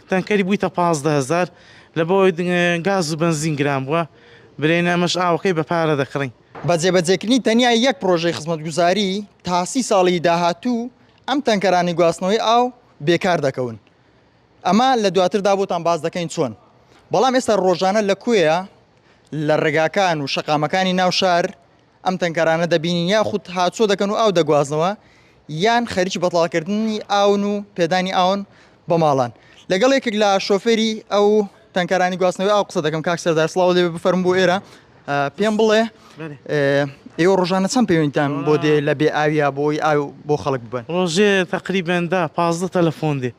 تانکەری بوویتە 15,000 لە بۆی گاز و بنزین گران بووە برێنە ئەمەش ئاوەکەی بە پارە دەکڕین. بە جێبەجێکردنی تەنیا یەک پرۆژەی خزمەتگوزاری تا 30 ساڵی داهاتوو ئەم تەنکەرانی گواستنەوەی ئاو بێکار دەکەون. ئەمە لە دواتردا بۆتان باز دەکەین چۆن. بەڵام ئێستا ڕۆژانە لە کوێیە لە ڕێگاکان و شەقامەکانی ناو شار ئەم تەنکەرانە دەبینین یاخود هاتچۆ دەکەن و ئاو دەگوازنەوە یان خەریکی بەتاڵکردنی ئاون و پێدانی ئاون بە ماڵان. لەگەڵ یەکێک لە شۆفێری ئەو تەنکەرانی گواستنەوەی ئاو قسە دەکەم. کاک سەردار سڵاو لێ بفەرم بۆ ئێرە پێم بڵێ ئێوە ڕۆژانە چەند پەیوەندیتان بۆ دێ لە بێ ئاویا بۆی ئاو بۆ خەڵک ببن؟ ڕۆژێ تقریبەن 15 تەلەفۆن دێ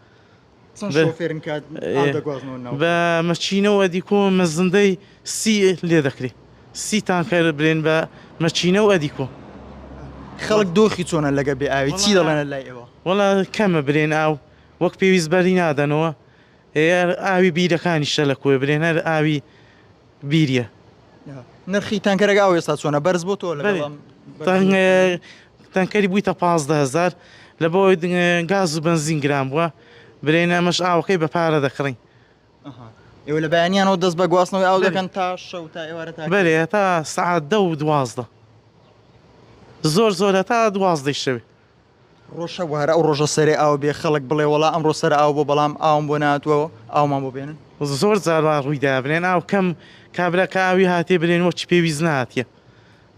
بە مەچینەوە ئەدیکۆ مەزندەی 30 لێ دەکرێت 30 تانکەر برێن بە مەچینە و ئەدیکۆ. خەڵک دۆخی چۆنە لەگە بێ ئاوی چی دەڵێنە لای ئێوە؟ وەڵا کەمە برێن ئاو وەک پێویستبەری نادەنەوە ئاوی بیرەکانی شە لە کۆی برێن هەر ئاوی بیریە. نرخی تانکەرەکە ئاو ئێستا چۆنە بەرز بۆ تۆ تانکەری بوویتە 15,000 لە بۆی گاز و بنزین گران بووە برێنە ئەمەش ئاوەکەی بە پارە دەکڕین. ئێوە لە بەیانیانەوە دەست بە گواستنەوەی ئاو دەکەن تا شەو تا ئێوارە تا بەرێ تا سعات 10 و 12 زۆر زۆرە تا 12 شەوێ ڕۆژە وارە ئەو ڕۆژە سەرێ ئاو بێ خەڵک بڵێ وەڵا ئەمڕۆ سەر ئاو بۆ بەڵام ئاوم بۆ ناتوەوە ئاومان بۆ بێنن زۆر جاروا ڕوویدا برێن ئاو کەم کابرا کە ئاوی هاتێ برێن وەچ پێویست نهاتیە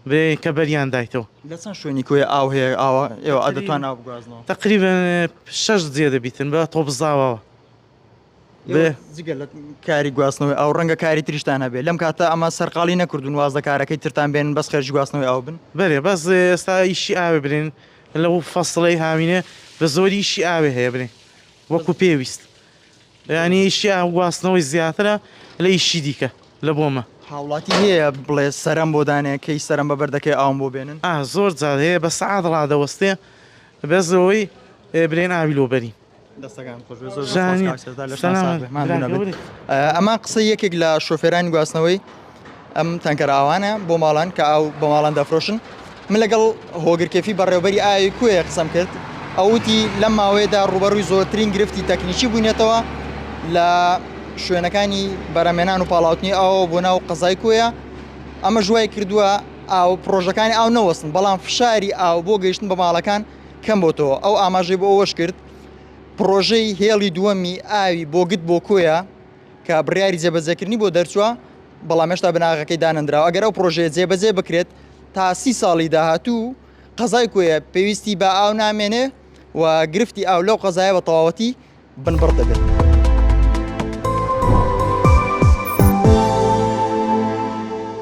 برێ کە بەریان دایتەوە. لە چەند شوێنی کوێ ئاو هەیە ئاوە ئێوە ئەدەتوان ئاو بگوازنەوە؟ تقریبا 6 جێ دەبیتن بە تۆ بزاوەوە جگە لە کاری گواستنەوەی ئەو ڕەنگە کاری تریشتان هەبێت لەم کاتە ئەمە سەرقاڵی نەکردون وازدە کارەکەی ترتان بێنن بەس خەرج گواستنەوەی ئاو بن؟ بەرێ بەس ئێستا ئیشی ئاوێ برێن لەو فەسڵەی هاوینە بە زۆری ئیشی ئاوێ هەیە برێن وەکو پێویست ینی ئیشی ئاو گواستنەوەی زیاترە لە ئیشی دیکە لە بۆمە. هاوڵاتی هەیە بڵێ سەرم بۆ دانێ کەی سەرم بە بەردەکەی ئاوم بۆ بێنن؟ زۆر جار هەیە بە سەعات ڕادەوەستێ بەزەوەی برێن ئاوی لۆبەری. ئەمە قسە یەکێک لە شۆفێرانی گواستنەوەی ئەم تەنکەر ئاوانە بۆ ماڵان کە ئاو بە ماڵان دەفرۆشن. من لەگەڵ هۆگرکێفی بەڕێوەبەری ئاوی کوێ قسەم کرد ئەوتی لەم ماوەیەدا ڕوبەڕووی زۆرترین گرفتی تەکنیکی بوونێتەوە لە شوێنەکانی بەرەمێنان و پاڵاوتنی ئاوە بۆ ناو قەزای کوێیە. ئەمە ژوای کردووە ئاو پرۆژەکانی ئاو نەوەستن بەڵام فشاری ئاو بۆ گەیشتن بە ماڵەکان کەم بۆتەوە. ئەو ئاماژەی بۆ ئەوەش کرد پرۆژەی هێڵی دووەمی ئاوی بۆ گت بۆ کۆیە کە بڕیاری جێبەجێکردنی بۆ دەرچووە بەڵام هێشتا بناغەکەی دانەندراوە. ئەگەر ئەو پرۆژەیە جێبەجێ بکرێت تا 30 ساڵی داهاتوو قەزای کۆیە پێویستی بە ئاو نامێنێ و گرفتی ئاو لەو قەزایە بە تەواوەتی بنبڕ دەبێت.